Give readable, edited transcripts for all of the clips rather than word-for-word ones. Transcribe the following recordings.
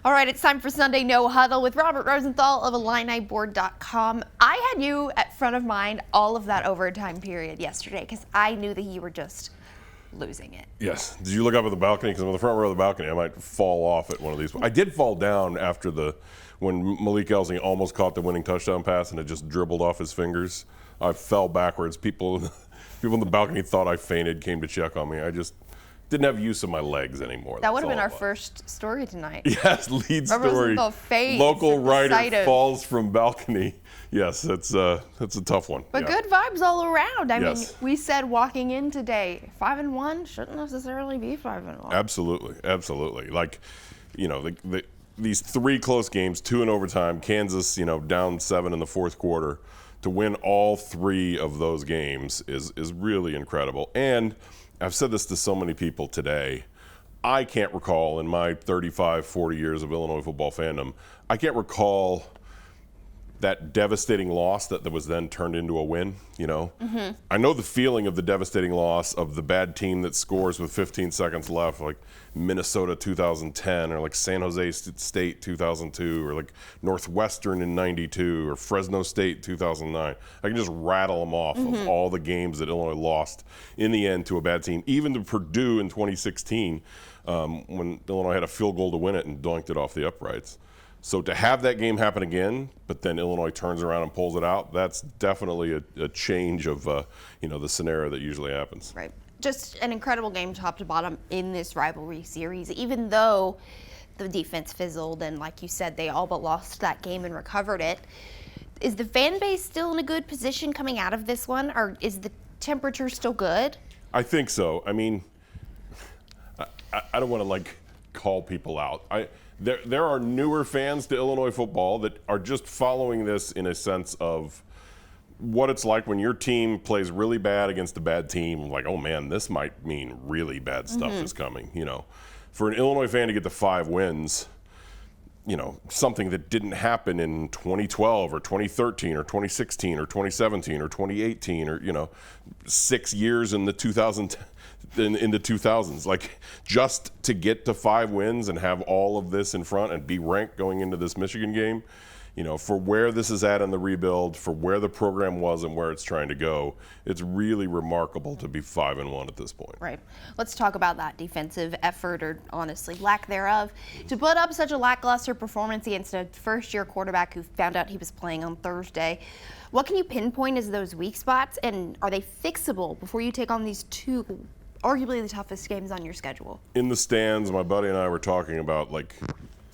All right, it's time for Sunday No Huddle with Robert Rosenthal of IlliniBoard.com. I had you at front of mind all of that overtime period yesterday because I knew that you were just losing it. Yes. Did you look up at the balcony? Because I'm on the front row of the balcony. I might fall off at one of these. I did fall down after when Malik Elsing almost caught the winning touchdown pass and it just dribbled off his fingers. I fell backwards. People in the balcony thought I fainted, came to check on me. I just didn't have use of my legs anymore. That would have been our first story tonight. Yes, lead story. Rosenthal faints Local writer falls from balcony. Yes, that's a tough one. But good vibes all around. I Yes. mean, we said walking in today, 5-1 shouldn't necessarily be 5-1. Absolutely. Like, these three close games, 2 in overtime, Kansas, down 7 in the fourth quarter. To win all 3 of those games is really incredible. And I've said this to so many people today. I can't recall in my 35, 40 years of Illinois football fandom, I can't recall that devastating loss that was then turned into a win, Mm-hmm. I know the feeling of the devastating loss of the bad team that scores with 15 seconds left, like Minnesota 2010, or like San Jose State 2002, or like Northwestern in 92, or Fresno State 2009. I can just rattle them off of all the games that Illinois lost in the end to a bad team, even to Purdue in 2016, when Illinois had a field goal to win it and doinked it off the uprights. So to have that game happen again, but then Illinois turns around and pulls it out, that's definitely a change of the scenario that usually happens. Right. Just an incredible game top to bottom in this rivalry series, even though the defense fizzled and, like you said, they all but lost that game and recovered it. Is the fan base still in a good position coming out of this one, or is the temperature still good? I think so. I mean, I don't want to call people out. There are newer fans to Illinois football that are just following this in a sense of what it's like when your team plays really bad against a bad team. Like, oh man, this might mean really bad stuff is coming. For an Illinois fan to get to 5 wins, something that didn't happen in 2012 or 2013 or 2016 or 2017 or 2018 or 6 years in the 2000s, like just to get to 5 wins and have all of this in front and be ranked going into this Michigan game, for where this is at in the rebuild, for where the program was and where it's trying to go, it's really remarkable to be 5-1 at this point. Right. Let's talk about that defensive effort, or honestly lack thereof, to put up such a lackluster performance against a first-year quarterback who found out he was playing on Thursday. What can you pinpoint as those weak spots, and are they fixable before you take on these 2 arguably the toughest games on your schedule? In the stands, my buddy and I were talking about,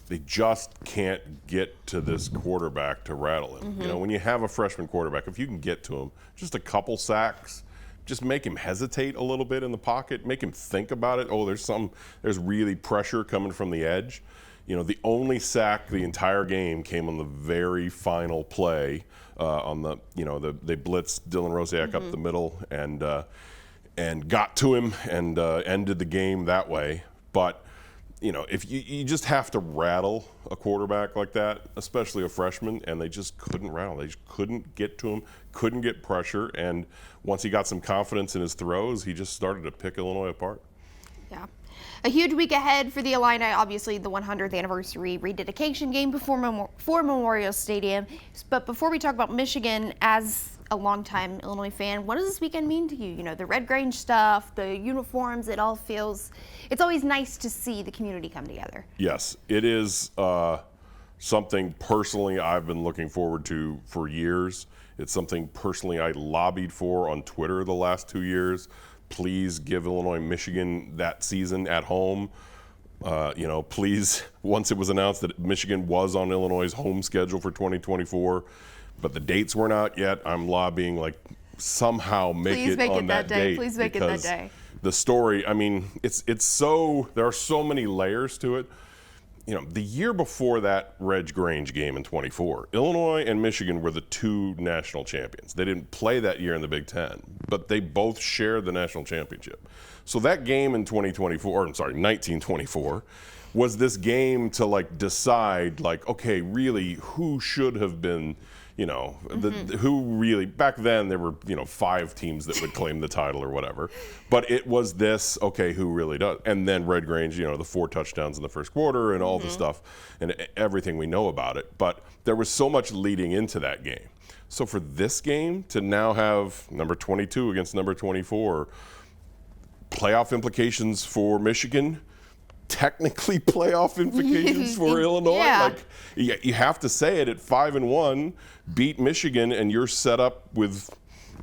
they just can't get to this quarterback to rattle him. When you have a freshman quarterback, if you can get to him, just a couple sacks, just make him hesitate a little bit in the pocket, make him think about it. Oh, there's really pressure coming from the edge. The only sack the entire game came on the very final play on they blitzed Dylan Rosiak up the middle and got to him and ended the game that way. But if you just have to rattle a quarterback like that, especially a freshman, and they just couldn't rattle. They just couldn't get to him, couldn't get pressure, and once he got some confidence in his throws, he just started to pick Illinois apart. Yeah. A huge week ahead for the Illini, obviously the 100th anniversary rededication game for Memorial Stadium. But before we talk about Michigan, as a longtime Illinois fan, what does this weekend mean to you? The Red Grange stuff, the uniforms, it's always nice to see the community come together. Yes, it is something personally I've been looking forward to for years. It's something personally I lobbied for on Twitter the last 2 years. Please give Illinois Michigan that season at home. Please, once it was announced that Michigan was on Illinois' home schedule for 2024, but the dates weren't out yet, I'm lobbying somehow make it on that date. Please make it that day. The story, there are so many layers to it. The year before that Red Grange game in 24, Illinois and Michigan were the 2 national champions. They didn't play that year in the Big Ten, but they both shared the national championship. So that game in 1924, was this game to decide, okay, really, who should have been, who really, back then there were 5 teams that would claim the title or whatever, but it was this, okay, who really does? And then Red Grange, the 4 touchdowns in the first quarter and all the stuff and everything we know about it, but there was so much leading into that game. So for this game to now have number 22 against number 24, playoff implications for Michigan, technically playoff implications for Illinois. Yeah. You have to say it at 5-1, beat Michigan, and you're set up with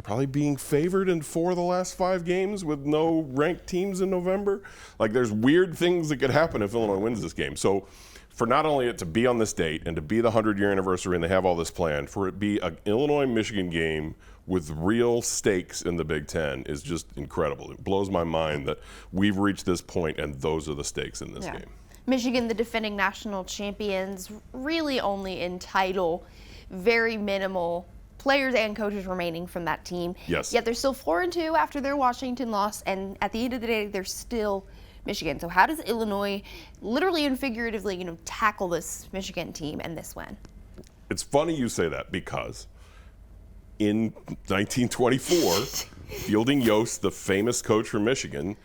probably being favored in 4 of the last 5 games with no ranked teams in November. There's weird things that could happen if Illinois wins this game. So for not only it to be on this date and to be the 100-year anniversary and they have all this planned, for it to be an Illinois-Michigan game with real stakes in the Big Ten is just incredible. It blows my mind that we've reached this point and those are the stakes in this game. Michigan, the defending national champions, really only in title, very minimal players and coaches remaining from that team. Yes. Yet they're still 4-2 after their Washington loss, and at the end of the day, they're still Michigan. So how does Illinois, literally and figuratively, tackle this Michigan team and this win? It's funny you say that because in 1924, Fielding Yost, the famous coach from Michigan,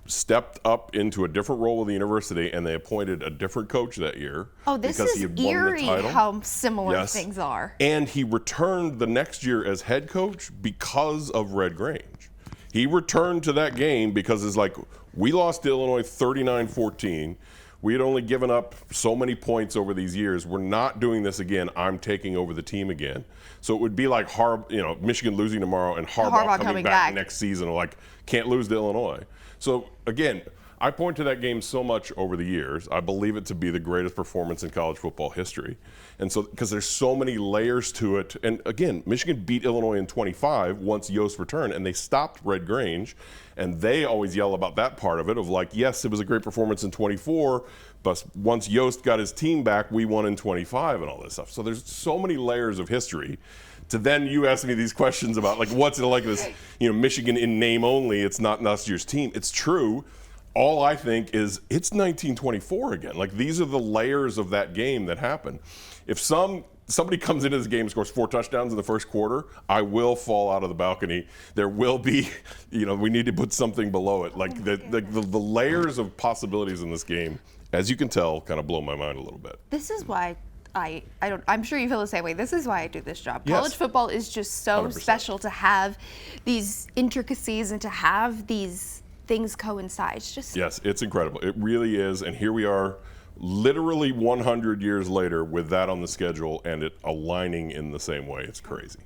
stepped up into a different role with the university, and they appointed a different coach that year. Oh, this because is he had won the eerie title. how similar Yes. things are. And he returned the next year as head coach because of Red Grange. He returned to that game because it's we lost to Illinois 39-14. We had only given up so many points over these years. We're not doing this again. I'm taking over the team again. So it would be like Michigan losing tomorrow and Harbaugh coming back next season. Can't lose to Illinois. So again, I point to that game so much over the years. I believe it to be the greatest performance in college football history. And so, because there's so many layers to it. And again, Michigan beat Illinois in 25 once Yost returned, and they stopped Red Grange. And they always yell about that part of it of yes, it was a great performance in 24, but once Yost got his team back, we won in 25 and all this stuff. So there's so many layers of history. To then you ask me these questions about what's it like this, Michigan in name only, it's not last year's team. It's true. All I think is it's 1924 again. These are the layers of that game that happen. If somebody comes into this game and scores 4 touchdowns in the first quarter, I will fall out of the balcony. There will be, we need to put something below it. The layers of possibilities in this game, as you can tell, kind of blow my mind a little bit. This is why I'm sure you feel the same way. This is why I do this job. Yes. College football is just so 100%. special to have these intricacies and to have these things coincide. Yes, it's incredible. It really is. And here we are, literally 100 years later with that on the schedule and it aligning in the same way. It's crazy.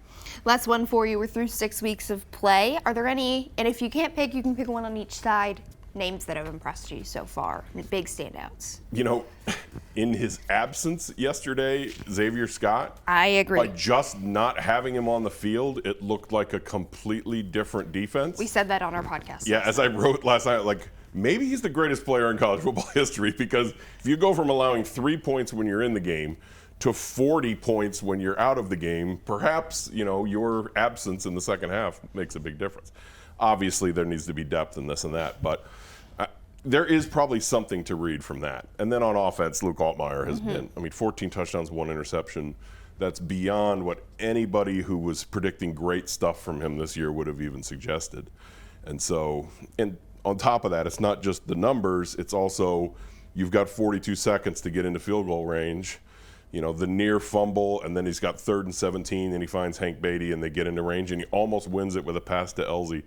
Last one for you. We're through 6 weeks of play. Are there any, and if you can't pick, you can pick one on each side, names that have impressed you so far, big standouts? In his absence yesterday, Xavier Scott, I agree. by just not having him on the field, it looked like a completely different defense. We said that on our podcast. Yeah, as I wrote last night, maybe he's the greatest player in college football history because if you go from allowing 3 points when you're in the game to 40 points when you're out of the game, perhaps, your absence in the second half makes a big difference. Obviously, there needs to be depth in this and that, but there is probably something to read from that. And then on offense, Luke Altmaier has been, 14 touchdowns, 1 interception. That's beyond what anybody who was predicting great stuff from him this year would have even suggested. And so, and on top of that, it's not just the numbers, it's also you've got 42 seconds to get into field goal range. The near fumble, and then he's got 3rd and 17, and he finds Hank Beatty, and they get into range, and he almost wins it with a pass to Elzy.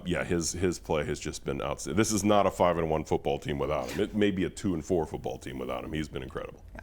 His play has just been outstanding. This is not a 5-1 football team without him. It may be a 2-4 football team without him. He's been incredible. Yeah.